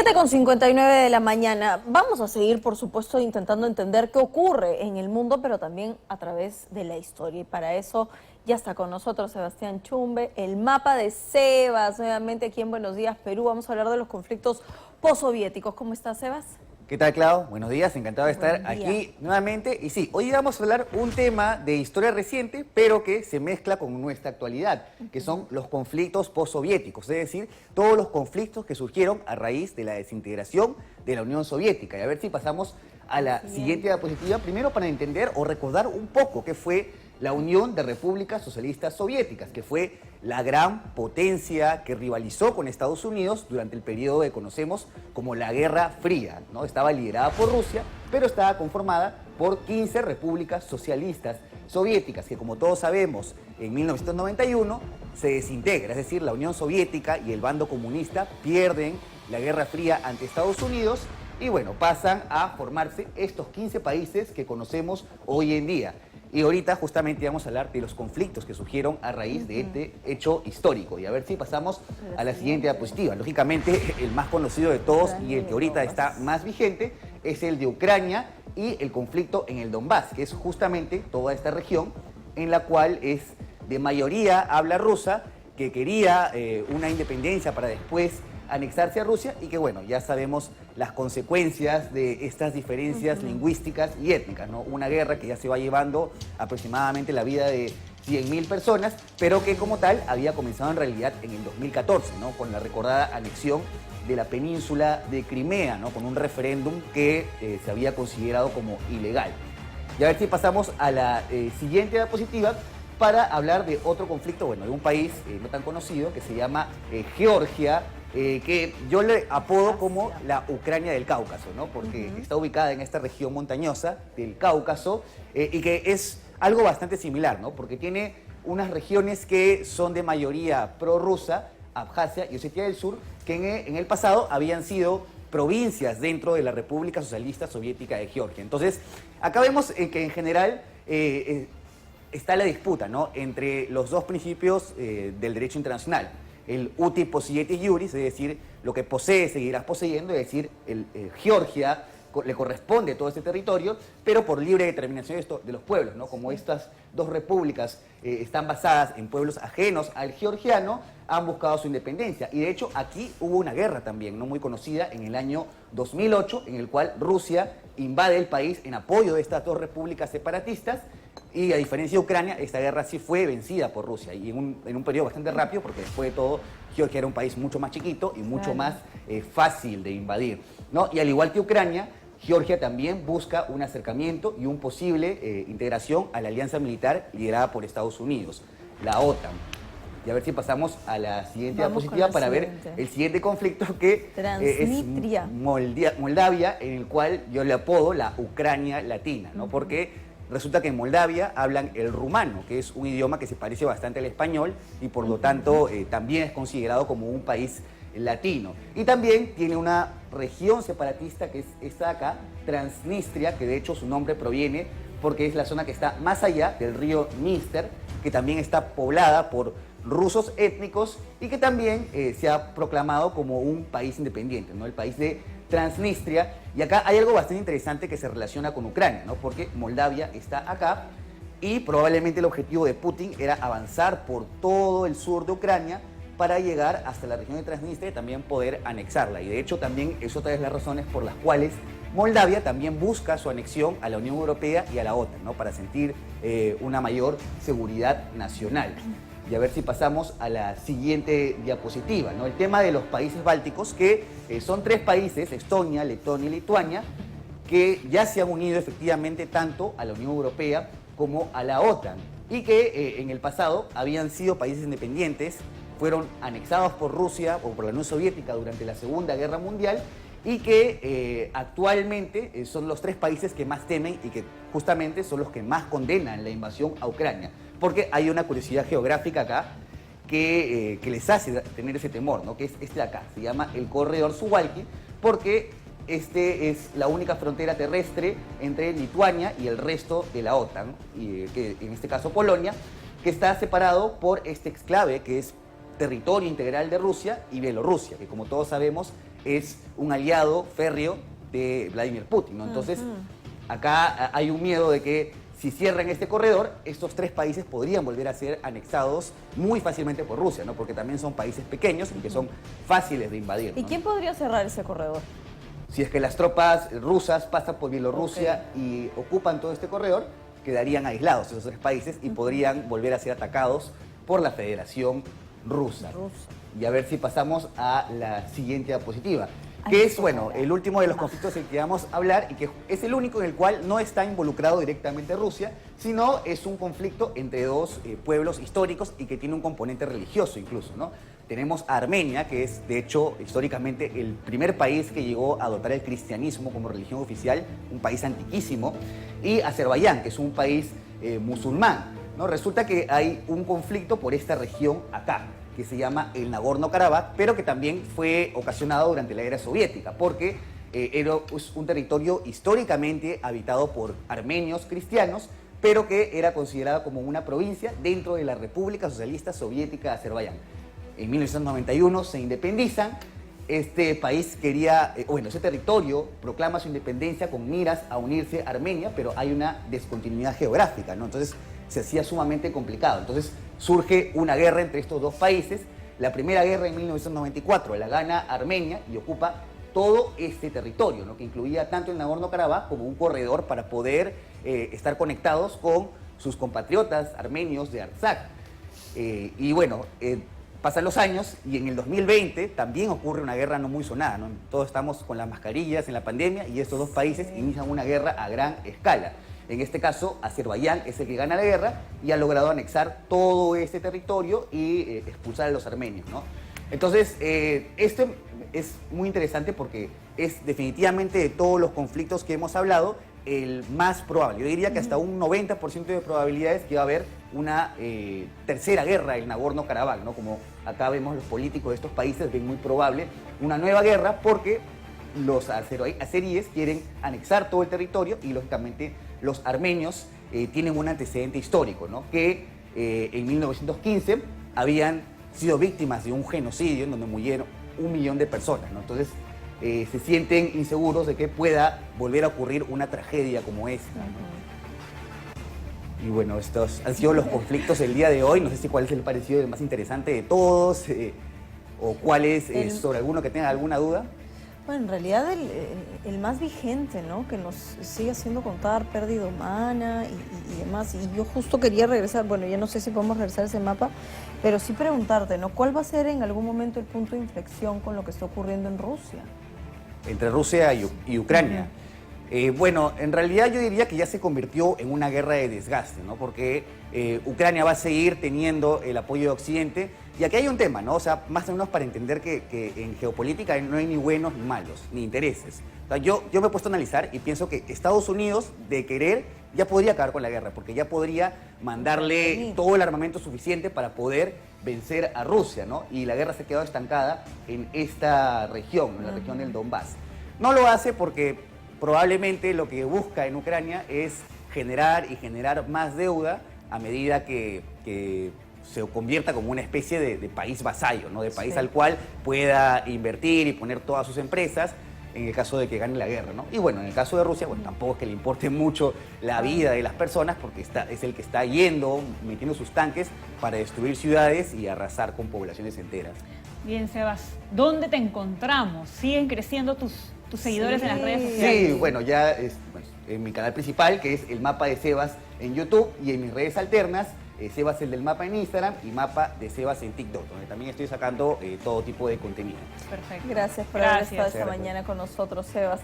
7:59 de la mañana. Vamos a seguir, por supuesto, intentando entender qué ocurre en el mundo, pero también a través de la historia. Y para eso ya está con nosotros Sebastián Chumbe, el mapa de Sebas, nuevamente aquí en Buenos Días, Perú. Vamos a hablar de los conflictos postsoviéticos. ¿Cómo estás, Sebas? ¿Qué tal, Clau? Buenos días, encantado de estar Buen día. aquí nuevamente. Y sí, hoy vamos a hablar un tema de historia reciente, pero que se mezcla con nuestra actualidad, que son los conflictos postsoviéticos, es decir, todos los conflictos que surgieron a raíz de la desintegración de la Unión Soviética. Y a ver si pasamos a la siguiente diapositiva, primero para entender o recordar un poco qué fue la Unión de Repúblicas Socialistas Soviéticas, que fue la gran potencia que rivalizó con Estados Unidos durante el periodo que conocemos como la Guerra Fría, ¿no? Estaba liderada por Rusia, pero estaba conformada por 15 repúblicas socialistas soviéticas, que como todos sabemos, en 1991 se desintegra, es decir, la Unión Soviética y el bando comunista pierden la Guerra Fría ante Estados Unidos y bueno, pasan a formarse estos 15 países que conocemos hoy en día. Y ahorita justamente vamos a hablar de los conflictos que surgieron a raíz de este hecho histórico. Y a ver si pasamos a la siguiente diapositiva. Lógicamente, el más conocido de todos y el que ahorita está más vigente es el de Ucrania y el conflicto en el Donbass, que es justamente toda esta región en la cual es de mayoría habla rusa, que quería una independencia para después anexarse a Rusia y que bueno, ya sabemos las consecuencias de estas diferencias lingüísticas y étnicas, ¿no? Una guerra que ya se va llevando aproximadamente la vida de 100.000 personas, pero que como tal había comenzado en realidad en el 2014, ¿no? Con la recordada anexión de la península de Crimea, ¿no? Con un referéndum que se había considerado como ilegal. Y a ver si pasamos a la siguiente diapositiva para hablar de otro conflicto, bueno, de un país no tan conocido que se llama Georgia, que yo le apodo como la Ucrania del Cáucaso, ¿no? Porque está ubicada en esta región montañosa del Cáucaso y que es algo bastante similar, ¿no? Porque tiene unas regiones que son de mayoría prorrusa, Abjasia y Osetia del Sur, que en el pasado habían sido provincias dentro de la República Socialista Soviética de Georgia. Entonces, acá vemos que en general está la disputa, ¿no? Entre los dos principios del derecho internacional. El uti possidetis iuris, es decir, lo que posees seguirás poseyendo, es decir, Georgia le corresponde todo este territorio, pero por libre determinación de los pueblos, ¿no? Como estas dos repúblicas están basadas en pueblos ajenos al georgiano, han buscado su independencia. Y de hecho aquí hubo una guerra también, no muy conocida, en el año 2008, en el cual Rusia invade el país en apoyo de estas dos repúblicas separatistas. Y a diferencia de Ucrania, esta guerra sí fue vencida por Rusia y en un periodo bastante rápido, porque después de todo Georgia era un país mucho más chiquito y mucho más fácil de invadir, ¿no? Y al igual que Ucrania, Georgia también busca un acercamiento y un posible integración a la alianza militar liderada por Estados Unidos, la OTAN. Y a ver si pasamos a la siguiente diapositiva para ver el siguiente conflicto que es Moldavia, en el cual yo le apodo la Ucrania latina, ¿no? Porque resulta que en Moldavia hablan el rumano, que es un idioma que se parece bastante al español y por lo tanto también es considerado como un país latino. Y también tiene una región separatista que es esta de acá, Transnistria, que de hecho su nombre proviene porque es la zona que está más allá del río Dniester, que también está poblada por rusos étnicos y que también se ha proclamado como un país independiente, ¿no? El país de Transnistria. Y acá hay algo bastante interesante que se relaciona con Ucrania, ¿no? Porque Moldavia está acá y probablemente el objetivo de Putin era avanzar por todo el sur de Ucrania para llegar hasta la región de Transnistria y también poder anexarla. Y de hecho también es otra de las razones por las cuales Moldavia también busca su anexión a la Unión Europea y a la OTAN, ¿no? Para sentir una mayor seguridad nacional. Y a ver si pasamos a la siguiente diapositiva, ¿no? El tema de los países bálticos, que son tres países, Estonia, Letonia y Lituania, que ya se han unido efectivamente tanto a la Unión Europea como a la OTAN y que en el pasado habían sido países independientes, fueron anexados por Rusia o por la Unión Soviética durante la Segunda Guerra Mundial y que actualmente son los tres países que más temen y que justamente son los que más condenan la invasión a Ucrania. Porque hay una curiosidad geográfica acá que les hace tener ese temor, ¿no? Que es este de acá, se llama el Corredor Suwalki, porque este es la única frontera terrestre entre Lituania y el resto de la OTAN, y, que en este caso Polonia, que está separado por este exclave que es territorio integral de Rusia y Bielorrusia, que como todos sabemos es un aliado férreo de Vladimir Putin, ¿no? Entonces, acá hay un miedo de que si cierran este corredor, estos 3 países podrían volver a ser anexados muy fácilmente por Rusia, ¿no? Porque también son países pequeños y que son fáciles de invadir, ¿Y ¿no? quién podría cerrar ese corredor? Si es que las tropas rusas pasan por Bielorrusia y ocupan todo este corredor, quedarían aislados esos 3 países y podrían volver a ser atacados por la Federación Rusa. Y a ver si pasamos a la siguiente diapositiva, que es, bueno, el último de los conflictos del que vamos a hablar y que es el único en el cual no está involucrado directamente Rusia, sino es un conflicto entre 2 pueblos históricos y que tiene un componente religioso incluso, ¿no? Tenemos a Armenia, que es, de hecho, históricamente el primer país que llegó a adoptar el cristianismo como religión oficial, un país antiquísimo, y Azerbaiyán, que es un país musulmán, ¿no? Resulta que hay un conflicto por esta región acá, que se llama el Nagorno-Karabaj, pero que también fue ocasionado durante la era soviética, porque era un territorio históricamente habitado por armenios cristianos, pero que era considerado como una provincia dentro de la República Socialista Soviética de Azerbaiyán. En 1991 se independizan, este país quería, ese territorio proclama su independencia con miras a unirse a Armenia, pero hay una descontinuidad geográfica, ¿no? Entonces se hacía sumamente complicado. Entonces surge una guerra entre estos 2 países. La primera guerra en 1994 la gana Armenia y ocupa todo este territorio, ¿no? Que incluía tanto el Nagorno-Karabaj como un corredor para poder estar conectados con sus compatriotas armenios de Artsakh. Pasan los años y en el 2020 también ocurre una guerra no muy sonada, ¿no? Todos estamos con las mascarillas en la pandemia y estos 2 países inician una guerra a gran escala. En este caso, Azerbaiyán es el que gana la guerra y ha logrado anexar todo este territorio y expulsar a los armenios, ¿no? Entonces, esto es muy interesante porque es definitivamente de todos los conflictos que hemos hablado el más probable. Yo diría que hasta un 90% de probabilidades que va a haber una tercera guerra en Nagorno-Karabaj, ¿no? Como acá vemos los políticos de estos países, ven muy probable una nueva guerra porque los azeríes quieren anexar todo el territorio y lógicamente los armenios tienen un antecedente histórico, ¿no? Que en 1915 habían sido víctimas de un genocidio en donde murieron 1 millón de personas, ¿no? Entonces se sienten inseguros de que pueda volver a ocurrir una tragedia como esta, ¿no? Y bueno, estos han sido los conflictos del día de hoy. No sé si cuál es el parecido más interesante de todos o cuál es sobre alguno que tenga alguna duda. Bueno, en realidad el más vigente, ¿no? Que nos sigue haciendo contar pérdida humana y demás. Y yo justo quería regresar, bueno, ya no sé si podemos regresar a ese mapa, pero sí preguntarte, ¿no? ¿Cuál va a ser en algún momento el punto de inflexión con lo que está ocurriendo en Rusia? Entre Rusia y Ucrania. Bueno, en realidad yo diría que ya se convirtió en una guerra de desgaste, ¿no? Porque Ucrania va a seguir teniendo el apoyo de Occidente. Y aquí hay un tema, ¿no? O sea, más o menos para entender que en geopolítica no hay ni buenos ni malos, ni intereses. O sea, yo me he puesto a analizar y pienso que Estados Unidos, de querer, ya podría acabar con la guerra, porque ya podría mandarle todo el armamento suficiente para poder vencer a Rusia, ¿no? Y la guerra se ha quedado estancada en esta región, en la región del Donbass. No lo hace porque probablemente lo que busca en Ucrania es generar más deuda a medida que se convierta como una especie de país vasallo, ¿no? De país al cual pueda invertir y poner todas sus empresas en el caso de que gane la guerra, ¿no? Y bueno, en el caso de Rusia, bueno, tampoco es que le importe mucho la vida de las personas porque es el que está yendo, metiendo sus tanques para destruir ciudades y arrasar con poblaciones enteras. Bien, Sebas, ¿dónde te encontramos? ¿Siguen creciendo tus seguidores en las redes sociales? Sí, bueno, ya en mi canal principal, que es el Mapa de Sebas en YouTube, y en mis redes alternas, Sebas el del Mapa en Instagram y Mapa de Sebas en TikTok, donde también estoy sacando todo tipo de contenido. Perfecto. Gracias por haber estado esta mañana con nosotros, Sebas.